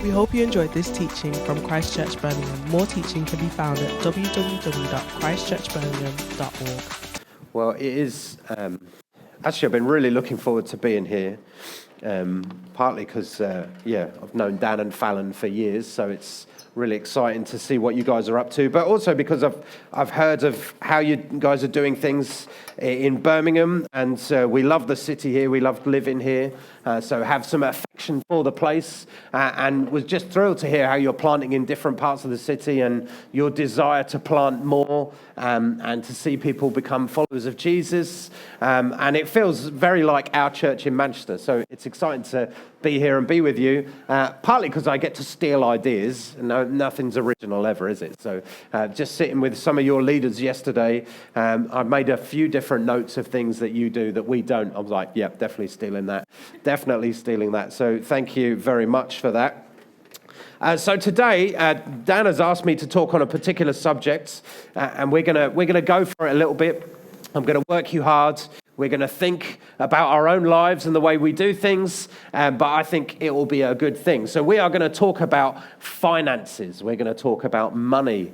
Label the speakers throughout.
Speaker 1: We hope you enjoyed this teaching from Christ Church Birmingham. More teaching can be found at www.christchurchbirmingham.org.
Speaker 2: Well, it is, actually I've been really looking forward to being here, partly because, I've known Dan and Fallon for years, so it's really exciting to see what you guys are up to, but also because I've heard of how you guys are doing things in Birmingham, and we love the city here, we love living here, so have some affection for the place, and was just thrilled to hear how you're planting in different parts of the city and your desire to plant more and to see people become followers of Jesus, and it feels very like our church in Manchester, so it's exciting to be here and be with you, partly because I get to steal ideas. No, nothing's original ever, is it? So just sitting with some of your leaders yesterday, I made a few different notes of things that you do that we don't. I was like, yep, definitely stealing that. So thank you very much for that. So today, Dan has asked me to talk on a particular subject, and we're gonna go for it a little bit. I'm going to work you hard. We're going to think about our own lives and the way we do things, but I think it will be a good thing. So we are going to talk about finances. We're going to talk about money,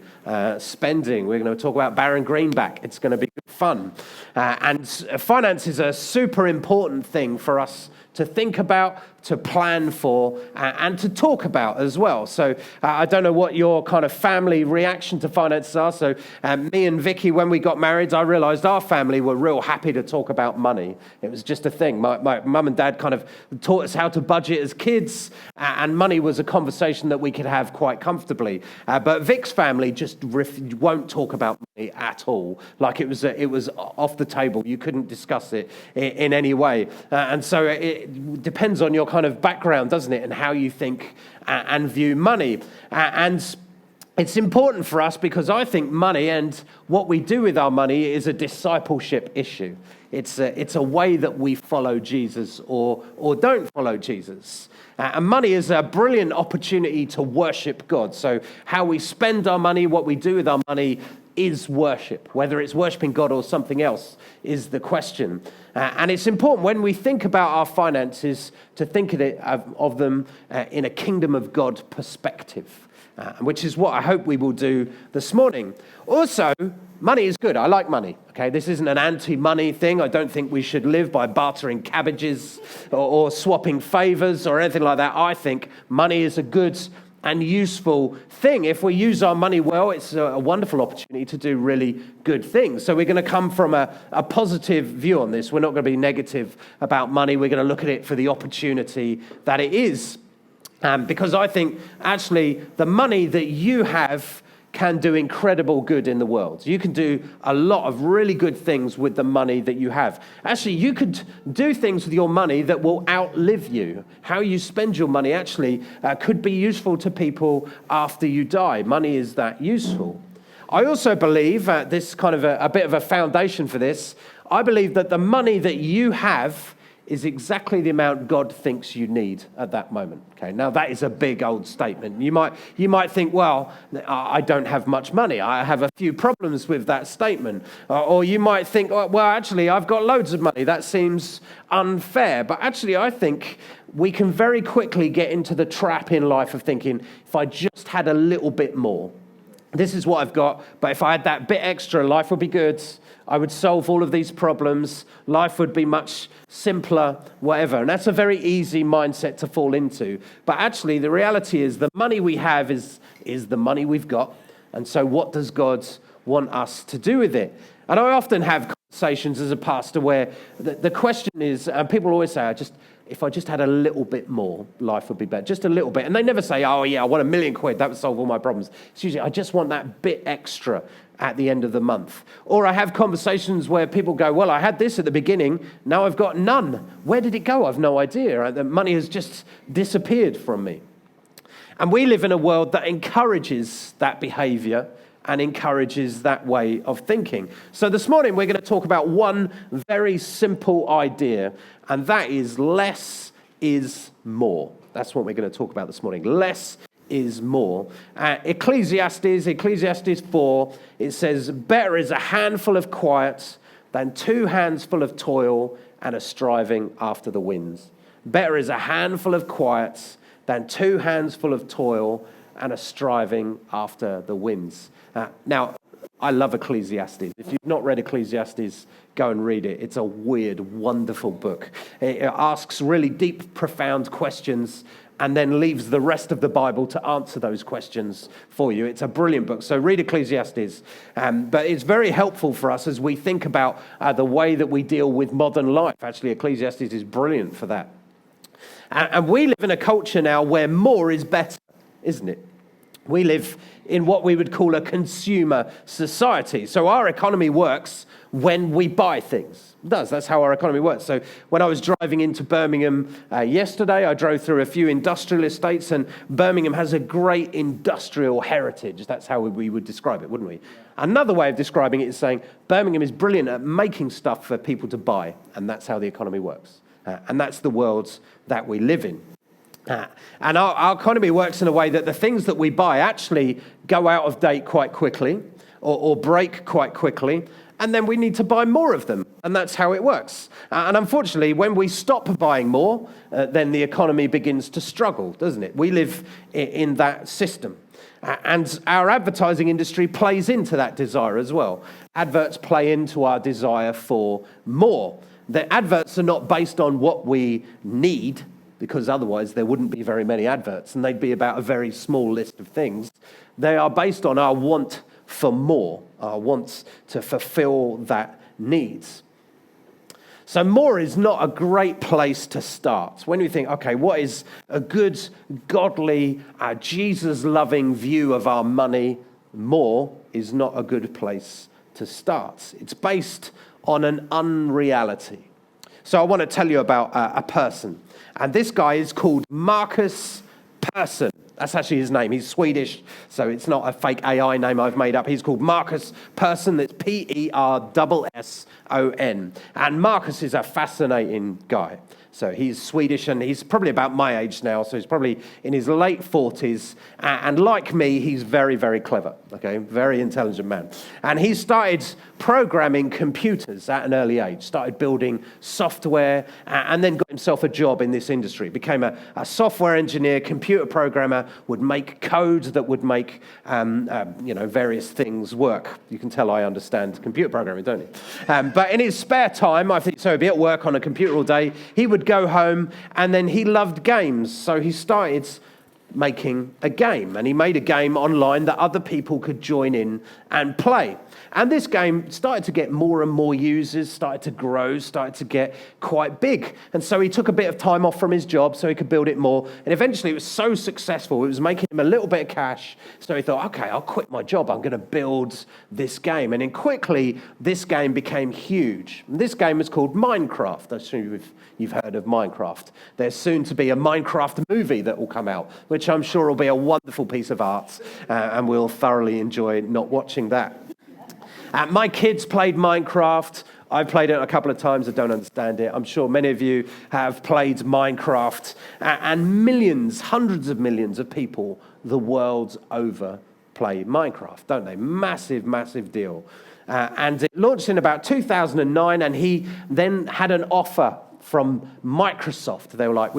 Speaker 2: spending. We're going to talk about Baron Greenback. It's going to be good fun. And finance is a super important thing for us to think about, to plan for, and to talk about as well. So I don't know what your kind of family reaction to finances are. So me and Vicky, when we got married, I realised our family were real happy to talk about money. It was just a thing. My mum and dad kind of taught us how to budget as kids, and money was a conversation that we could have quite comfortably. But Vic's family just won't talk about money at all. Like it was off the table. You couldn't discuss it in any way. And so it depends on your kind of background, doesn't it, and how you think and view money. And it's important for us because I think money and what we do with our money is a discipleship issue. It's a way that we follow Jesus or don't follow Jesus. And money is a brilliant opportunity to worship God. So how we spend our money, what we do with our money is worship. Whether it's worshiping God or something else is the question. And it's important when we think about our finances to think of them in a kingdom of God perspective, which is what I hope we will do this morning. Also, money is good. I like money. Okay, this isn't an anti-money thing. I don't think we should live by bartering cabbages or swapping favors or anything like that. I think money is a good and useful thing. If we use our money well, it's a wonderful opportunity to do really good things. So we're going to come from a positive view on this. We're not going to be negative about money. We're going to look at it for the opportunity that it is. Because I think actually the money that you have can do incredible good in the world. You can do a lot of really good things with the money that you have. Actually, you could do things with your money that will outlive you. How you spend your money actually could be useful to people after you die. Money is that useful. I also believe, this kind of a bit of a foundation for this, I believe that the money that you have is exactly the amount God thinks you need at that moment. Okay, now that is a big old statement. You might think, well, I don't have much money. I have a few problems with that statement. Or you might think, well, actually, I've got loads of money. That seems unfair. But actually, I think we can very quickly get into the trap in life of thinking, if I just had a little bit more, this is what I've got, but if I had that bit extra, life would be good. I would solve all of these problems. Life would be much simpler, whatever. And that's a very easy mindset to fall into. But actually, the reality is the money we have is the money we've got. And so what does God want us to do with it? And I often have conversations as a pastor where the question is, and people always say, if I just had a little bit more, life would be better. Just a little bit. And they never say, oh yeah, I want £1 million. That would solve all my problems. It's usually, I just want that bit extra at the end of the month. Or I have conversations where people go, well, I had this at the beginning. Now I've got none. Where did it go? I've no idea. The money has just disappeared from me. And we live in a world that encourages that behavior and encourages that way of thinking. So this morning, we're going to talk about one very simple idea, and that is less is more. That's what we're going to talk about this morning. Less is more. Ecclesiastes 4, it says, better is a handful of quiet than 2 hands full of toil and a striving after the winds. Better is a handful of quiet than 2 hands full of toil and a striving after the winds. Now, I love Ecclesiastes. If you've not read Ecclesiastes, go and read it. It's a weird, wonderful book. It asks really deep, profound questions and then leaves the rest of the Bible to answer those questions for you. It's a brilliant book. So read Ecclesiastes. But it's very helpful for us as we think about the way that we deal with modern life. Actually, Ecclesiastes is brilliant for that. And we live in a culture now where more is better, isn't it? We live in what we would call a consumer society. So our economy works when we buy things. It does. That's how our economy works. So when I was driving into Birmingham yesterday, I drove through a few industrial estates, and Birmingham has a great industrial heritage. That's how we would describe it, wouldn't we? Another way of describing it is saying Birmingham is brilliant at making stuff for people to buy, and that's how the economy works. And that's the world that we live in. And our economy works in a way that the things that we buy actually go out of date quite quickly or break quite quickly, and then we need to buy more of them, and that's how it works. And unfortunately, when we stop buying more, then the economy begins to struggle, doesn't it? We live in that system. And our advertising industry plays into that desire as well. Adverts play into our desire for more. The adverts are not based on what we need, because otherwise there wouldn't be very many adverts and they'd be about a very small list of things. They are based on our want for more, our want to fulfill that needs. So more is not a great place to start. When we think, okay, what is a good, godly, Jesus-loving view of our money? More is not a good place to start. It's based on an unreality. So I want to tell you about a person. And this guy is called Marcus Persson. That's actually his name. He's Swedish, so it's not a fake AI name I've made up. He's called Marcus Persson. That's Persson. And Marcus is a fascinating guy. So he's Swedish, and he's probably about my age now, so he's probably in his late 40s. And like me, he's very, very clever, okay? Very intelligent man. And he started programming computers at an early age, started building software, and then got himself a job in this industry. Became a software engineer, computer programmer, would make code that would make various things work. You can tell I understand computer programming, don't you? But in his spare time, I think so, he'd be at work on a computer all day. He would go home, and then he loved games, so he started making a game, and he made a game online that other people could join in and play. And this game started to get more and more users, started to grow, started to get quite big. And so he took a bit of time off from his job so he could build it more. And eventually it was so successful, it was making him a little bit of cash. So he thought, okay, I'll quit my job. I'm going to build this game. And then quickly, this game became huge. And this game is called Minecraft. I'm sure you've heard of Minecraft. There's soon to be a Minecraft movie that will come out, which I'm sure will be a wonderful piece of art. And we'll thoroughly enjoy not watching that. My kids played Minecraft. I've played it a couple of times. I don't understand it. I'm sure many of you have played Minecraft. And millions, hundreds of millions of people the world over play Minecraft, don't they? Massive, massive deal. And it launched in about 2009, and he then had an offer from Microsoft. They were like,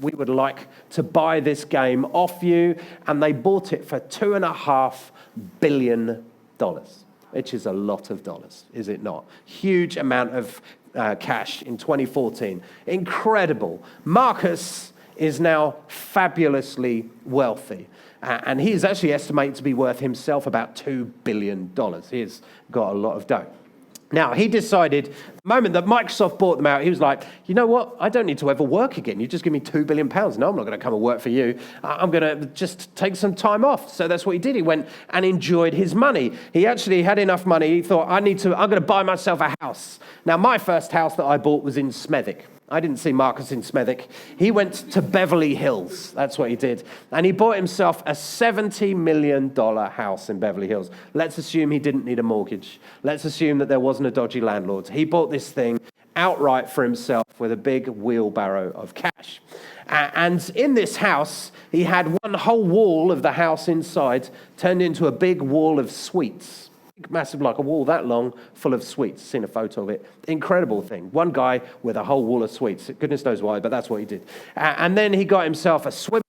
Speaker 2: we would like to buy this game off you. And they bought it for $2.5 billion. Which is a lot of dollars, is it not? Huge amount of cash in 2014. Incredible. Marcus is now fabulously wealthy. And he is actually estimated to be worth himself about $2 billion. He's got a lot of dough. Now, he decided, the moment that Microsoft bought them out, he was like, you know what? I don't need to ever work again. You just give me £2 billion. No, I'm not going to come and work for you. I'm going to just take some time off. So that's what he did. He went and enjoyed his money. He actually had enough money. He thought, I'm going to buy myself a house. Now, my first house that I bought was in Smethwick. I didn't see Marcus in Smethwick. He went to Beverly Hills. That's what he did. And he bought himself a $70 million house in Beverly Hills. Let's assume he didn't need a mortgage. Let's assume that there wasn't a dodgy landlord. He bought this thing outright for himself with a big wheelbarrow of cash. And in this house, he had one whole wall of the house inside turned into a big wall of sweets. Massive, like a wall that long, full of sweets. Seen a photo of it. Incredible thing. One guy with a whole wall of sweets. Goodness knows why, but that's what he did. And then he got himself a swimming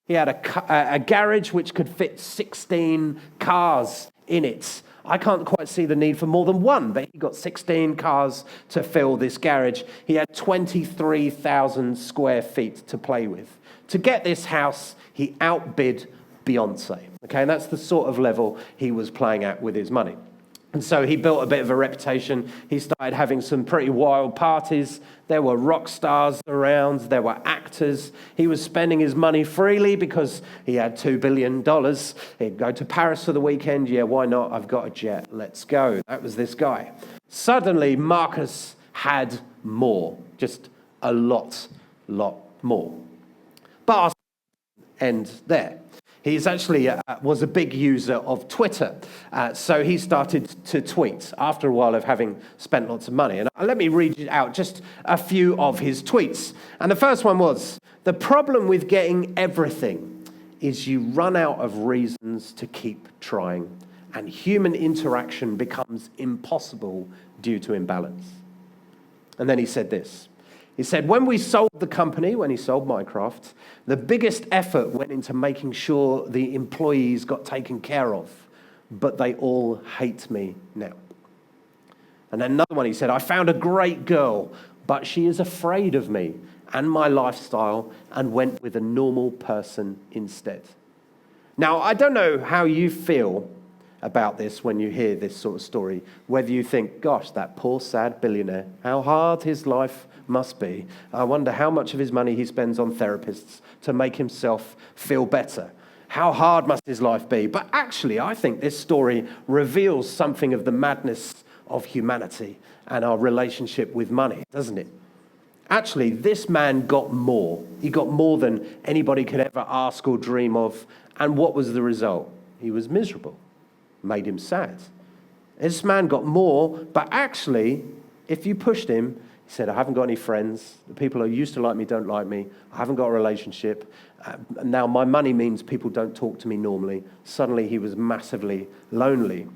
Speaker 2: He had a garage which could fit 16 cars in it. I can't quite see the need for more than one, but he got 16 cars to fill this garage. He had 23,000 square feet to play with. To get this house, he outbid Beyonce. Okay, and that's the sort of level he was playing at with his money. And so he built a bit of a reputation. He started having some pretty wild parties. There were rock stars around. There were actors. He was spending his money freely because he had $2 billion. He'd go to Paris for the weekend. Yeah, why not? I've got a jet. Let's go. That was this guy. Suddenly, Marcus had more. Just a lot more. But our end there. He's actually was a big user of Twitter. So he started to tweet after a while of having spent lots of money. And let me read out just a few of his tweets. And the first one was, the problem with getting everything is you run out of reasons to keep trying. And human interaction becomes impossible due to imbalance. And then he said this. He said, when we sold the company, when he sold Minecraft, the biggest effort went into making sure the employees got taken care of, but they all hate me now. And then another one, he said, I found a great girl, but she is afraid of me and my lifestyle and went with a normal person instead. Now, I don't know how you feel about this when you hear this sort of story, whether you think, gosh, that poor, sad billionaire, how hard his life must be. I wonder how much of his money he spends on therapists to make himself feel better. How hard must his life be? But actually, I think this story reveals something of the madness of humanity and our relationship with money, doesn't it? Actually, this man got more. He got more than anybody could ever ask or dream of. And what was the result? He was miserable. Made him sad. This man got more, but actually, if you pushed him, he said, I haven't got any friends. The people who used to like me don't like me. I haven't got a relationship. Now my money means people don't talk to me normally. Suddenly he was massively lonely.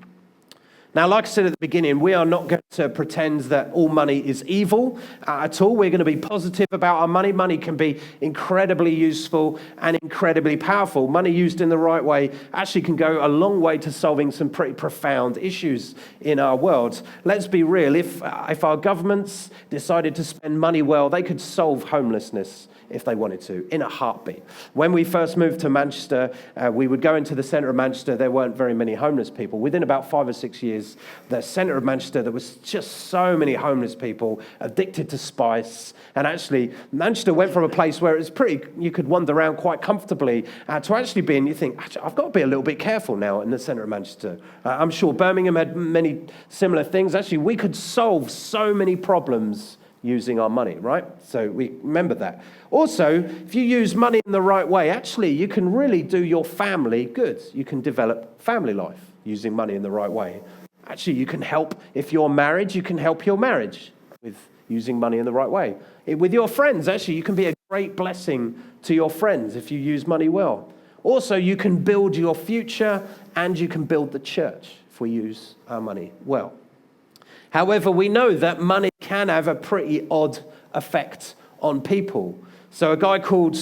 Speaker 2: Now, like I said at the beginning, we are not going to pretend that all money is evil at all. We're going to be positive about our money. Money can be incredibly useful and incredibly powerful. Money used in the right way actually can go a long way to solving some pretty profound issues in our world. Let's be real. If our governments decided to spend money well, they could solve homelessness if they wanted to, in a heartbeat. When we first moved to Manchester, we would go into the centre of Manchester. There weren't very many homeless people. Within about 5 or 6 years, the centre of Manchester, there was just so many homeless people addicted to spice. And actually, Manchester went from a place where it was pretty, you could wander around quite comfortably, to actually being, you think, I've got to be a little bit careful now in the centre of Manchester. I'm sure Birmingham had many similar things. Actually, we could solve so many problems using our money, right? So we remember that. Also, if you use money in the right way, actually, you can really do your family good. You can develop family life using money in the right way. Actually, you can help, if you're married, you can help your marriage with using money in the right way. With your friends, actually, you can be a great blessing to your friends if you use money well. Also, you can build your future and you can build the church if we use our money well. However, we know that money can have a pretty odd effect on people. So a guy called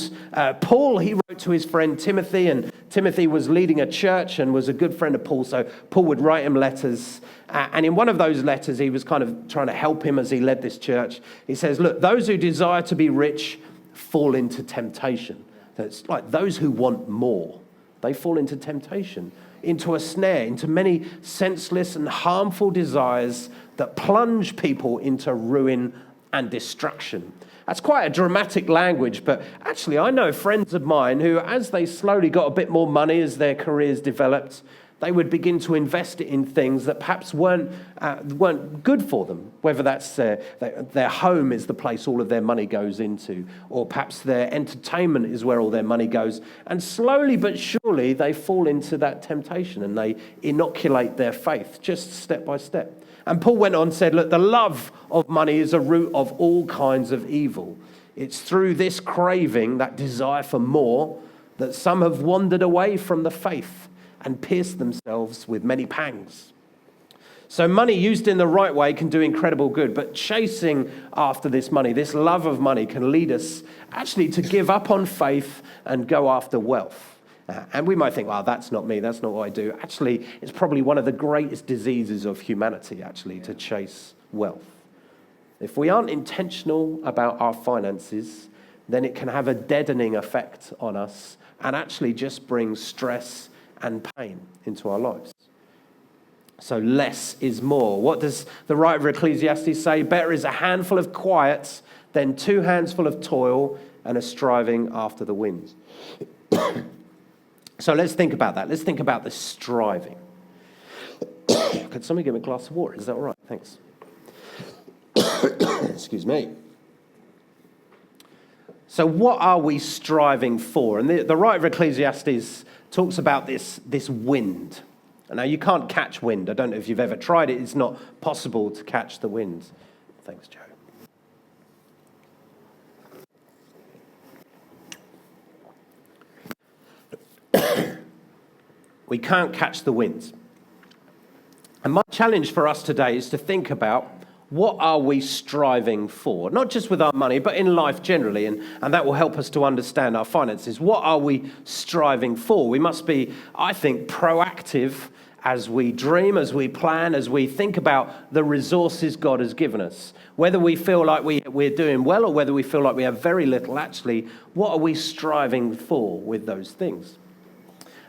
Speaker 2: Paul, he wrote to his friend Timothy, and Timothy was leading a church and was a good friend of Paul, so Paul would write him letters. And in one of those letters, he was kind of trying to help him as he led this church. He says, look, those who desire to be rich fall into temptation. So it's like those who want more, they fall into temptation, into a snare, into many senseless and harmful desires that plunge people into ruin and destruction. That's quite a dramatic language, but actually I know friends of mine who, as they slowly got a bit more money as their careers developed, they would begin to invest it in things that perhaps weren't good for them, whether that's their home is the place all of their money goes into, or perhaps their entertainment is where all their money goes. And slowly but surely they fall into that temptation and they inoculate their faith just step by step. And Paul went on and said, look, the love of money is a root of all kinds of evil. It's through this craving, that desire for more, that some have wandered away from the faith and pierced themselves with many pangs. So money used in the right way can do incredible good, but chasing after this money, this love of money, can lead us actually to give up on faith and go after wealth. And we might think, well, that's not me, that's not what I do. Actually, it's probably one of the greatest diseases of humanity, actually, to chase wealth. If we aren't intentional about our finances, then it can have a deadening effect on us and actually just bring stress and pain into our lives. So less is more. What does the writer of Ecclesiastes say? Better is a handful of quiet than 2 handsful of toil and a striving after the wind. So let's think about that. Let's think about the striving. Could somebody give me a glass of water? Is that all right? Thanks. Excuse me. So what are we striving for? And the writer of Ecclesiastes talks about this wind. Now, you can't catch wind. I don't know if you've ever tried it. It's not possible to catch the wind. Thanks, Joe. We can't catch the wind. And my challenge for us today is to think about, what are we striving for? Not just with our money, but in life generally. And that will help us to understand our finances. What are we striving for? We must be, I think, proactive as we dream, as we plan, as we think about the resources God has given us. Whether we feel like we're doing well or whether we feel like we have very little, actually, what are we striving for with those things?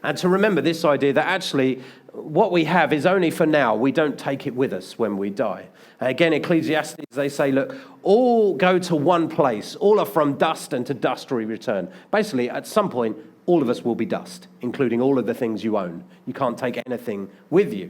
Speaker 2: And to remember this idea that actually what we have is only for now. We don't take it with us when we die. Again, Ecclesiastes, they say, look, all go to one place. All are from dust, and to dust we return. Basically, at some point, all of us will be dust, including all of the things you own. You can't take anything with you.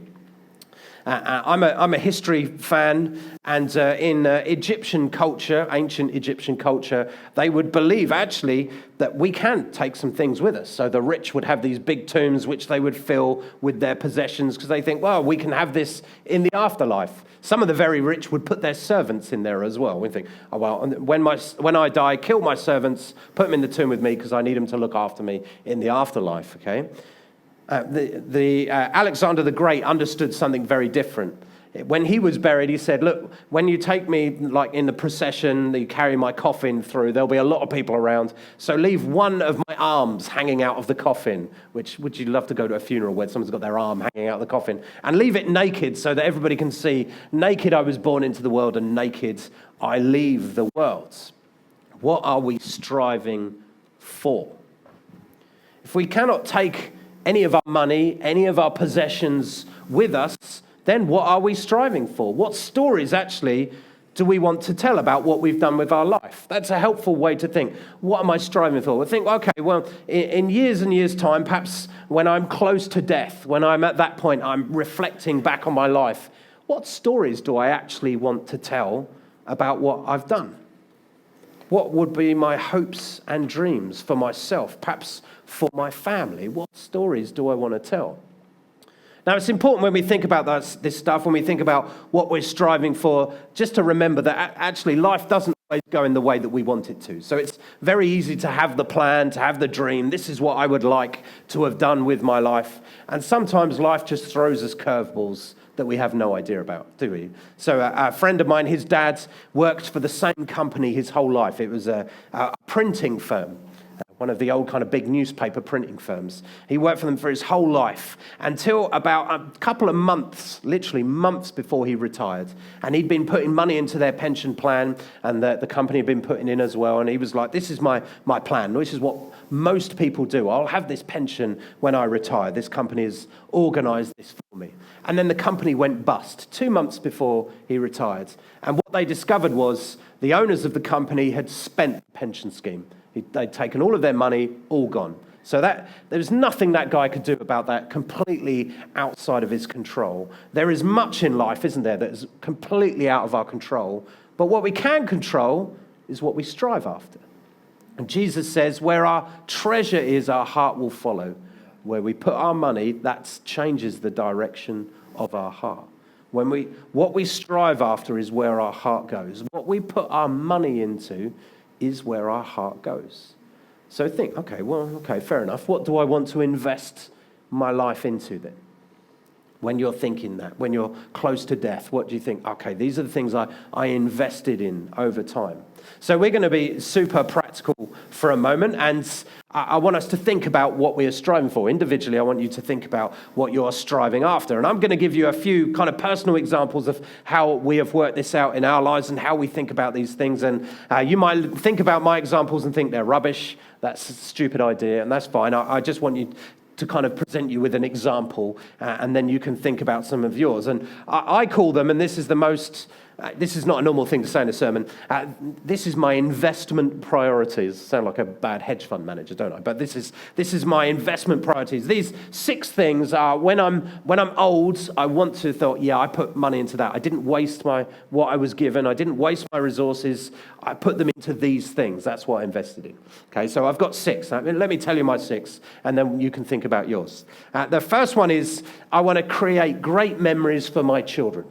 Speaker 2: I'm a history fan, and in Egyptian culture, ancient Egyptian culture, they would believe actually that we can take some things with us. So the rich would have these big tombs which they would fill with their possessions because they think, well, we can have this in the afterlife. Some of the very rich would put their servants in there as well. We think, oh, well, when I die, kill my servants, put them in the tomb with me because I need them to look after me in the afterlife, okay? Alexander the Great understood something very different. When he was buried, he said, look, when you take me like in the procession, you carry my coffin through, there'll be a lot of people around. So leave one of my arms hanging out of the coffin, which would you love to go to a funeral where someone's got their arm hanging out of the coffin, and leave it naked so that everybody can see, naked I was born into the world and naked I leave the world. What are we striving for? If we cannot take any of our money, any of our possessions with us, then what are we striving for? What stories actually do we want to tell about what we've done with our life? That's a helpful way to think. What am I striving for? We think, okay, well, in years and years' time, perhaps when I'm close to death, when I'm at that point, I'm reflecting back on my life, what stories do I actually want to tell about what I've done? What would be my hopes and dreams for myself, perhaps for my family? What stories do I want to tell? Now, it's important when we think about this stuff, when we think about what we're striving for, just to remember that actually life doesn't always go in the way that we want it to. So it's very easy to have the plan, to have the dream. This is what I would like to have done with my life. And sometimes life just throws us curveballs that we have no idea about, do we? So a friend of mine, his dad worked for the same company his whole life. It was a printing firm. One of the old kind of big newspaper printing firms. He worked for them for his whole life until about a couple of months, literally months before he retired. And he'd been putting money into their pension plan, and the company had been putting in as well. And he was like, this is my plan. This is what most people do. I'll have this pension when I retire. This company has organised this for me. And then the company went bust 2 months before he retired. And what they discovered was the owners of the company had spent the pension scheme. They'd taken all of their money, all gone. So there was nothing that guy could do about that, completely outside of his control. There is much in life, isn't there, that is completely out of our control. But what we can control is what we strive after. And Jesus says, where our treasure is, our heart will follow. Where we put our money, that changes the direction of our heart. What we strive after is where our heart goes. What we put our money into is where our heart goes. So think, okay, fair enough. What do I want to invest my life into then? When you're thinking that, when you're close to death, what do you think? Okay, these are the things I invested in over time. So we're going to be super practical for a moment, and I want us to think about what we are striving for. Individually, I want you to think about what you're striving after. And I'm going to give you a few kind of personal examples of how we have worked this out in our lives and how we think about these things. And you might think about my examples and think they're rubbish. That's a stupid idea, and that's fine. I just want you to kind of present you with an example, and then you can think about some of yours. And I call them, and this is the most, this is not a normal thing to say in a sermon, this is my investment priorities. Sound like a bad hedge fund manager, don't I? But this is my investment priorities. These 6 things are, when I'm old, I want to thought, yeah, I put money into that. I didn't waste what I was given. I didn't waste my resources. I put them into these things. That's what I invested in. Okay, so I've got 6. Let me tell you my 6, and then you can think about yours. The first one is, I want to create great memories for my children.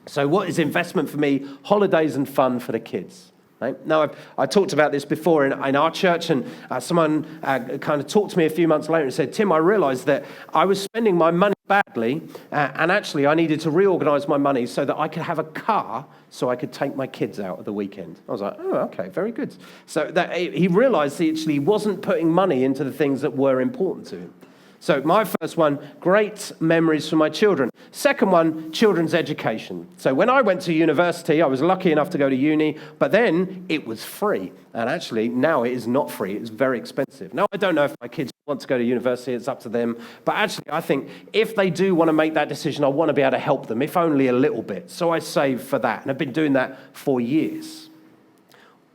Speaker 2: So what is investment for me? Holidays and fun for the kids. Right? Now, I talked about this before in our church, and someone kind of talked to me a few months later and said, Tim, I realized that I was spending my money badly, and actually I needed to reorganize my money so that I could have a car so I could take my kids out at the weekend. I was like, oh, okay, very good. So that he realized he actually wasn't putting money into the things that were important to him. So my first one, great memories for my children. Second one, children's education. So when I went to university, I was lucky enough to go to uni, but then it was free. And actually, now it is not free. It's very expensive. Now, I don't know if my kids want to go to university. It's up to them. But actually, I think if they do want to make that decision, I want to be able to help them, if only a little bit. So I save for that. And I've been doing that for years.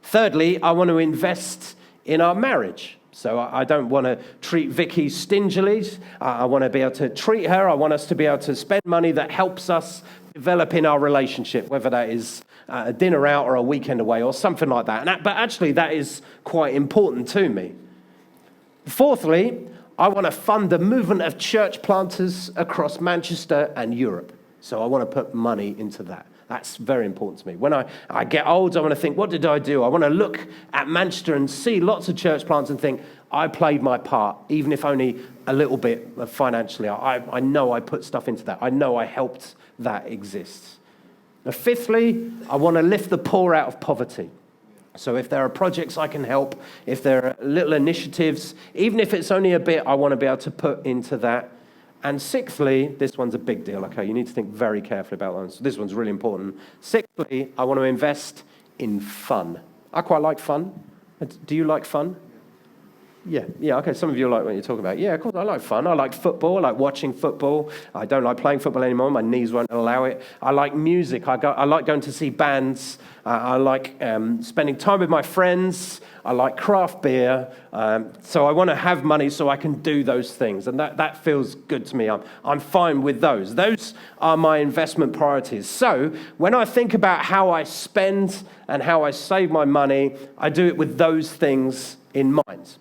Speaker 2: Thirdly, I want to invest in our marriage. So I don't want to treat Vicky stingily. I want to be able to treat her. I want us to be able to spend money that helps us develop in our relationship, whether that is a dinner out or a weekend away or something like that. But actually, that is quite important to me. Fourthly, I want to fund the movement of church planters across Manchester and Europe. So I want to put money into that. That's very important to me. When I get old, I want to think, what did I do? I want to look at Manchester and see lots of church plants and think, I played my part, even if only a little bit financially. I know I put stuff into that. I know I helped that exist. Now, fifthly, I want to lift the poor out of poverty. So if there are projects I can help, if there are little initiatives, even if it's only a bit, I want to be able to put into that. And sixthly, this one's a big deal, okay? You need to think very carefully about that. So this one's really important. Sixthly, I want to invest in fun. I quite like fun. Do you like fun? Yeah, okay, some of you like what you're talking about. Yeah, of course, I like fun. I like football. I like watching football. I don't like playing football anymore. My knees won't allow it. I like music. I like going to see bands. I like spending time with my friends. I like craft beer. So I want to have money so I can do those things. And that feels good to me. I'm fine with those. Those are my investment priorities. So when I think about how I spend and how I save my money, I do it with those things in mind.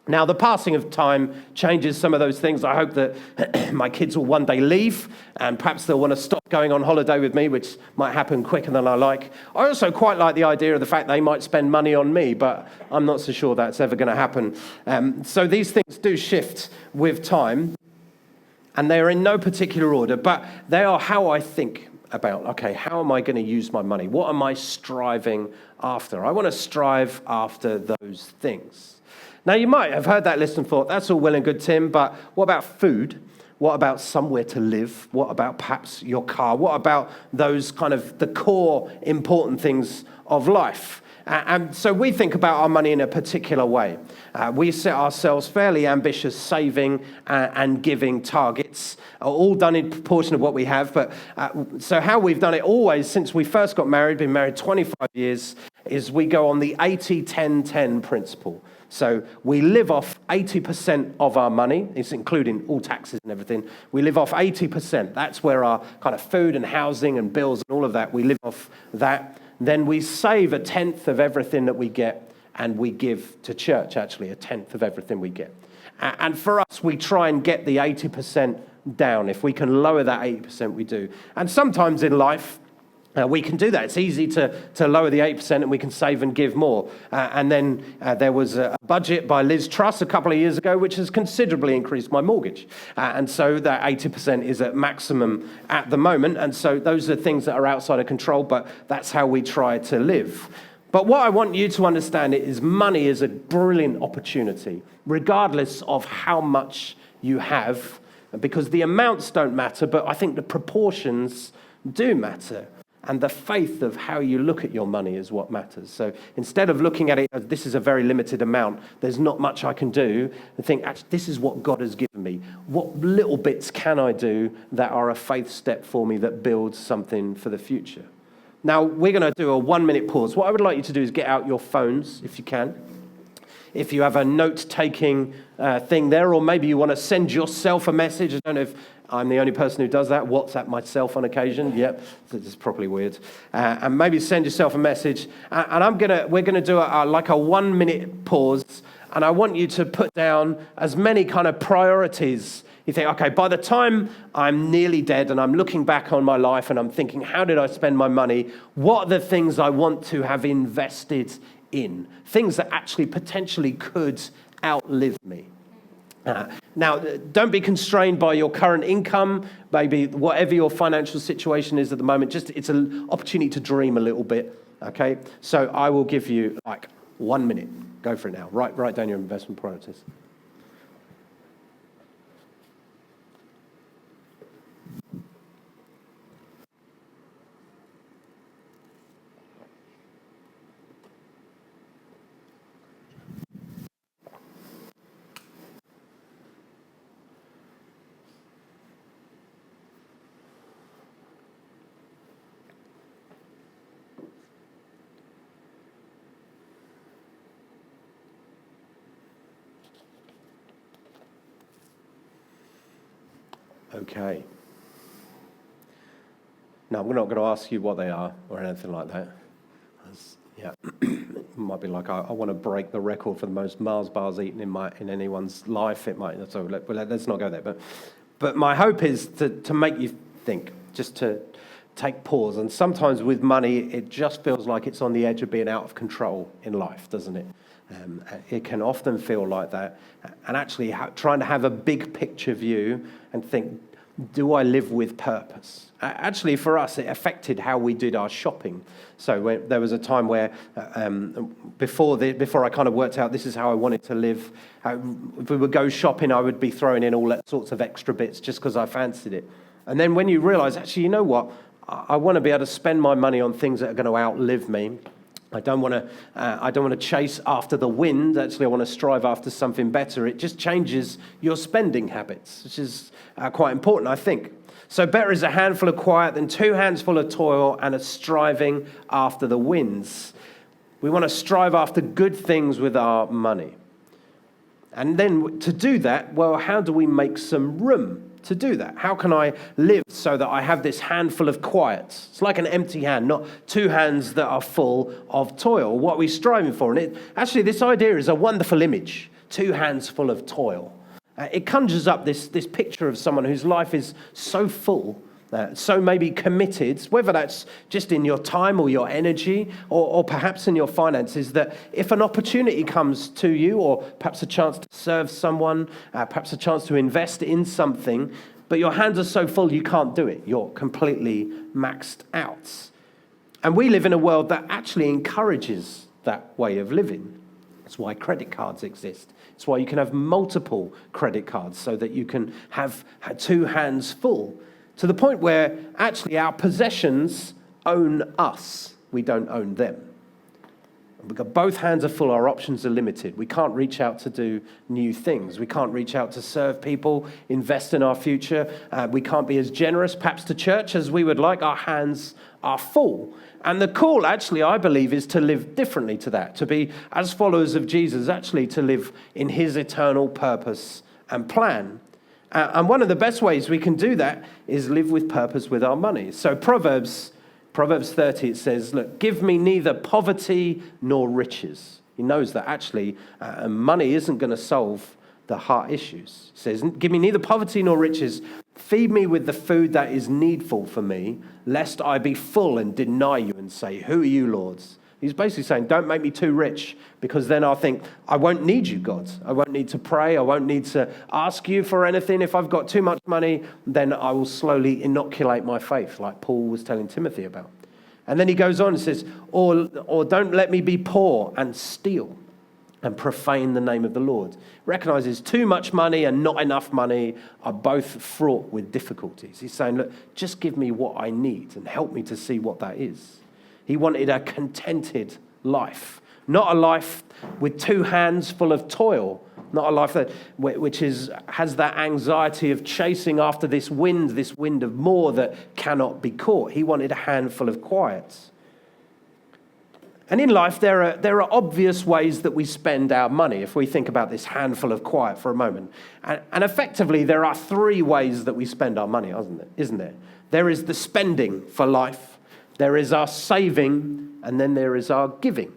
Speaker 2: Now, the passing of time changes some of those things. I hope that my kids will one day leave, and perhaps they'll want to stop going on holiday with me, which might happen quicker than I like. I also quite like the idea of the fact they might spend money on me, but I'm not so sure that's ever going to happen. So these things do shift with time, and they're in no particular order, but they are how I think about, okay, how am I going to use my money? What am I striving after? I want to strive after those things. Now, you might have heard that list and thought, that's all well and good, Tim, but what about food? What about somewhere to live? What about perhaps your car? What about those kind of the core important things of life? And so we think about our money in a particular way. We set ourselves fairly ambitious saving and giving targets, all done in proportion of what we have. But so how we've done it always since we first got married, been married 25 years, is we go on the 80-10-10 principle. So we live off 80% of our money. It's including all taxes and everything. We live off 80%. That's where our kind of food and housing and bills and all of that, we live off that. Then we save a tenth of everything that we get, and we give to church, actually, a tenth of everything we get. And for us, we try and get the 80% down. If we can lower that 80%, we do. And sometimes in life, We can do that. It's easy to lower the 8% and we can save and give more. And then there was a budget by Liz Truss a couple of years ago, which has considerably increased my mortgage. And so that 80% is at maximum at the moment. And so those are things that are outside of control, but that's how we try to live. But what I want you to understand is money is a brilliant opportunity, regardless of how much you have, because the amounts don't matter, but I think the proportions do matter. And the faith of how you look at your money is what matters. So instead of looking at it as this is a very limited amount, there's not much I can do, and think, actually, this is what God has given me. What little bits can I do that are a faith step for me that builds something for the future? Now, we're going to do a 1-minute pause. What I would like you to do is get out your phones, if you can. If you have a note-taking thing there, or maybe you want to send yourself a message. I don't know if I'm the only person who does that. WhatsApp myself on occasion. Yep, this is probably weird. And maybe send yourself a message. And we're gonna do like a 1-minute pause. And I want you to put down as many kind of priorities. You think, okay, by the time I'm nearly dead and I'm looking back on my life and I'm thinking, how did I spend my money? What are the things I want to have invested in? Things that actually potentially could outlive me. Now, don't be constrained by your current income, maybe whatever your financial situation is at the moment. Just it's an opportunity to dream a little bit, okay? So I will give you like 1 minute. Go for it now. Write down your investment priorities. Okay. Now, we're not going to ask you what they are or anything like that. Yeah, it might be like I want to break the record for the most Mars bars eaten in anyone's life. It might. So let's not go there. But my hope is to make you think, just to take pause. And sometimes with money, it just feels like it's on the edge of being out of control in life, doesn't it? It can often feel like that. And actually trying to have a big picture view and think, do I live with purpose? Actually, for us, it affected how we did our shopping. So there was a time where, before I kind of worked out this is how I wanted to live, if we would go shopping, I would be throwing in all that sorts of extra bits just because I fancied it. And then when you realise, actually, you know what? I want to be able to spend my money on things that are going to outlive me. I don't want to chase after the wind. Actually, I want to strive after something better. It just changes your spending habits, which is quite important, I think. So better is a handful of quiet than 2 hands full of toil and a striving after the winds. We want to strive after good things with our money. And then to do that, well, how do we make some room to do that? How can I live so that I have this handful of quiet? It's like an empty hand, not 2 hands that are full of toil. What are we striving for? And actually, this idea is a wonderful image, 2 hands full of toil. It conjures up this picture of someone whose life is so full, so maybe committed, whether that's just in your time or your energy or perhaps in your finances, that if an opportunity comes to you, or perhaps a chance to serve someone, perhaps a chance to invest in something, but your hands are so full you can't do it. You're completely maxed out. And we live in a world that actually encourages that way of living. That's why credit cards exist. It's why you can have multiple credit cards so that you can have 2 hands full, to the point where actually our possessions own us. We don't own them. Because both hands are full, our options are limited. We can't reach out to do new things. We can't reach out to serve people, invest in our future. We can't be as generous, perhaps, to church as we would like. Our hands are full. And the call, actually, I believe, is to live differently to that, to be, as followers of Jesus, actually to live in his eternal purpose and plan. And one of the best ways we can do that is live with purpose with our money. So Proverbs 30, it says, look, give me neither poverty nor riches. He knows that actually money isn't going to solve the heart issues. It says, give me neither poverty nor riches. Feed me with the food that is needful for me, lest I be full and deny you and say, who are you, Lord? He's basically saying, don't make me too rich, because then I'll think, I won't need you, God. I won't need to pray. I won't need to ask you for anything. If I've got too much money, then I will slowly inoculate my faith, like Paul was telling Timothy about. And then he goes on and says, or don't let me be poor and steal and profane the name of the Lord. Recognizes too much money and not enough money are both fraught with difficulties. He's saying, look, just give me what I need and help me to see what that is. He wanted a contented life, not a life with two hands full of toil, not a life that has that anxiety of chasing after this wind of more that cannot be caught. He wanted a handful of quiet. And in life, there are obvious ways that we spend our money, if we think about this handful of quiet for a moment. And effectively, there are three ways that we spend our money, isn't there? There is the spending for life, there is our saving, and then there is our giving.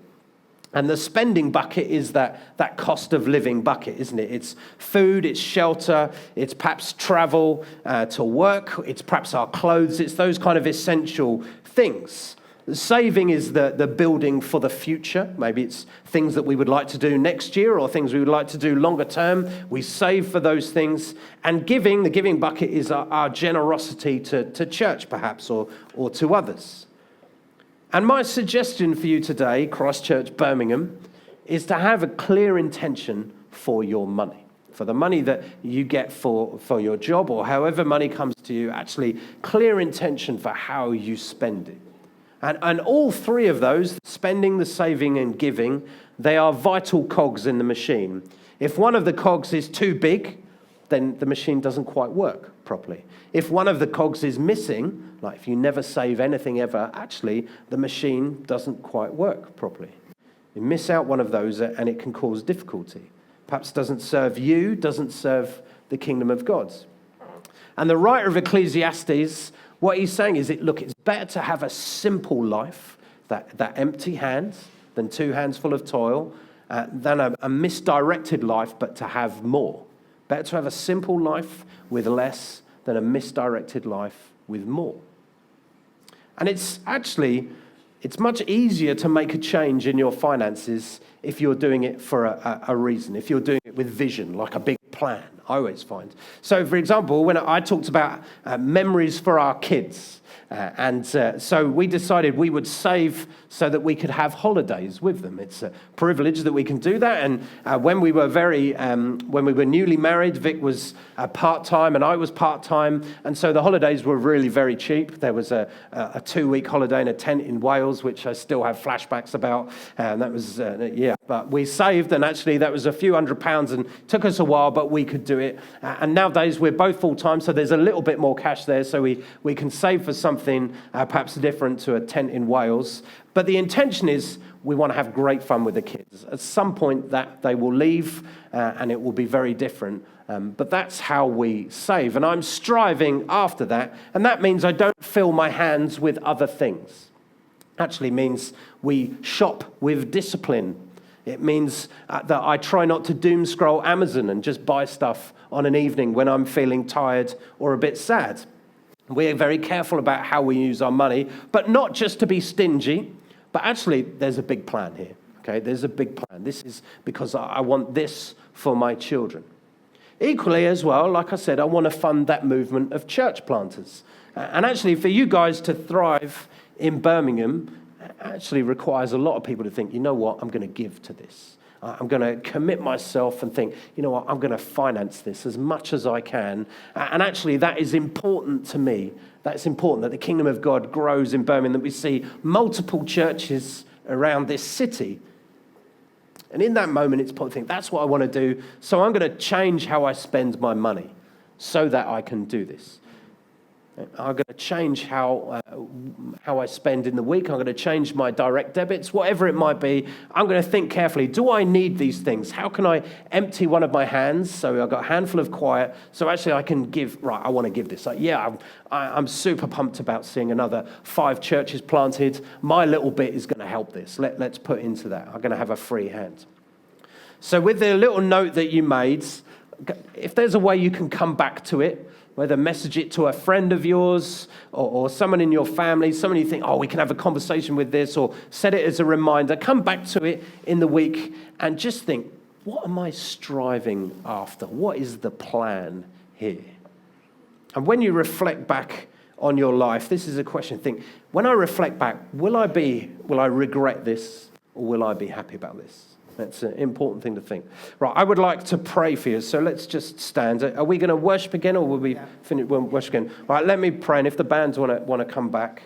Speaker 2: And the spending bucket is that cost of living bucket, isn't it? It's food, it's shelter, it's perhaps travel to work, it's perhaps our clothes, it's those kind of essential things. Saving is the building for the future. Maybe it's things that we would like to do next year or things we would like to do longer term. We save for those things. And giving, the giving bucket is our generosity to church perhaps or to others. And my suggestion for you today, Christchurch, Birmingham, is to have a clear intention for your money. For the money that you get for your job or however money comes to you, actually clear intention for how you spend it. And all three of those, spending, the saving and giving, they are vital cogs in the machine. If one of the cogs is too big, then the machine doesn't quite work properly. If one of the cogs is missing, like if you never save anything ever, actually the machine doesn't quite work properly. You miss out one of those and it can cause difficulty. Perhaps doesn't serve you, doesn't serve the kingdom of God. And the writer of Ecclesiastes, what he's saying is, it's better to have a simple life, that empty hands, than two hands full of toil, than a misdirected life, but to have more. Better to have a simple life with less than a misdirected life with more. And it's much easier to make a change in your finances if you're doing it for a reason, if you're doing it with vision, like a big plan, I always find. So, for example, when I talked about memories for our kids, so we decided we would save so that we could have holidays with them. It's a privilege that we can do that. And when we were newly married, Vic was part-time and I was part-time. And so the holidays were really very cheap. There was a 2-week holiday in a tent in Wales, which I still have flashbacks about. And that was, but we saved, and actually that was a few £100 and took us a while, but we could do it. And nowadays we're both full-time, so there's a little bit more cash there, so we can save for something perhaps different to a tent in Wales. But the intention is we want to have great fun with the kids. At some point that they will leave and it will be very different. But that's how we save. And I'm striving after that. And that means I don't fill my hands with other things. Actually means we shop with discipline. It means that I try not to doom scroll Amazon and just buy stuff on an evening when I'm feeling tired or a bit sad. We're very careful about how we use our money, but not just to be stingy, but actually there's a big plan here. Okay, there's a big plan. This is because I want this for my children. Equally as well, like I said, I want to fund that movement of church planters. And actually for you guys to thrive in Birmingham actually requires a lot of people to think, you know what, I'm going to give to this. I'm going to commit myself and think, you know what, I'm going to finance this as much as I can. And actually that is important to me. That's important that the kingdom of God grows in Birmingham, that we see multiple churches around this city. And in that moment, it's important to think, that's what I want to do. So I'm going to change how I spend my money so that I can do this. I'm going to change how I spend in the week. I'm going to change my direct debits, whatever it might be. I'm going to think carefully. Do I need these things? How can I empty one of my hands? So I've got a handful of quiet. So actually I can give, right, I want to give this. I'm super pumped about seeing another 5 churches planted. My little bit is going to help this. Let's put into that. I'm going to have a free hand. So with the little note that you made, if there's a way you can come back to it, whether message it to a friend of yours or someone in your family, someone you think, oh, we can have a conversation with this, or set it as a reminder, come back to it in the week and just think, what am I striving after? What is the plan here? And when you reflect back on your life, this is a question. Think, when I reflect back, will I regret this, or will I be happy about this? That's an important thing to think. Right, I would like to pray for you, so let's just stand. Are we going to worship again, or will we finish worship again? Right, let me pray, and if the bands want to come back.